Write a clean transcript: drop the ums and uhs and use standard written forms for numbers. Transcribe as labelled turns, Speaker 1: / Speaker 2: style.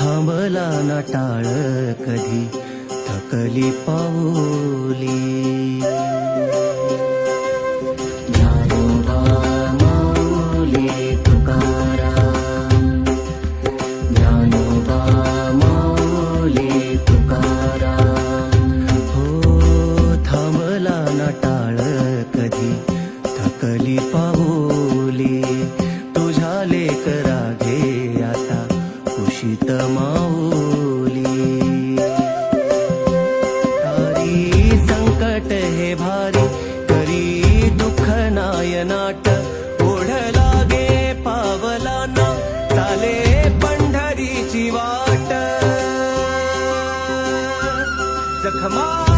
Speaker 1: थांबला ना टाळ कधी थकली पाऊली ज्ञानोबा माऊली तुकाराम ज्ञानोबा माऊली तुकाराम हो थांबला ना टाळ कधी थकली पाऊली तुझ्या लेकरा घे आता कुशीत माऊली तारी संकट हे भारी करी दुःख नायनाट ओढ लागे पावलांना चाले पंढरीची वाट जखमा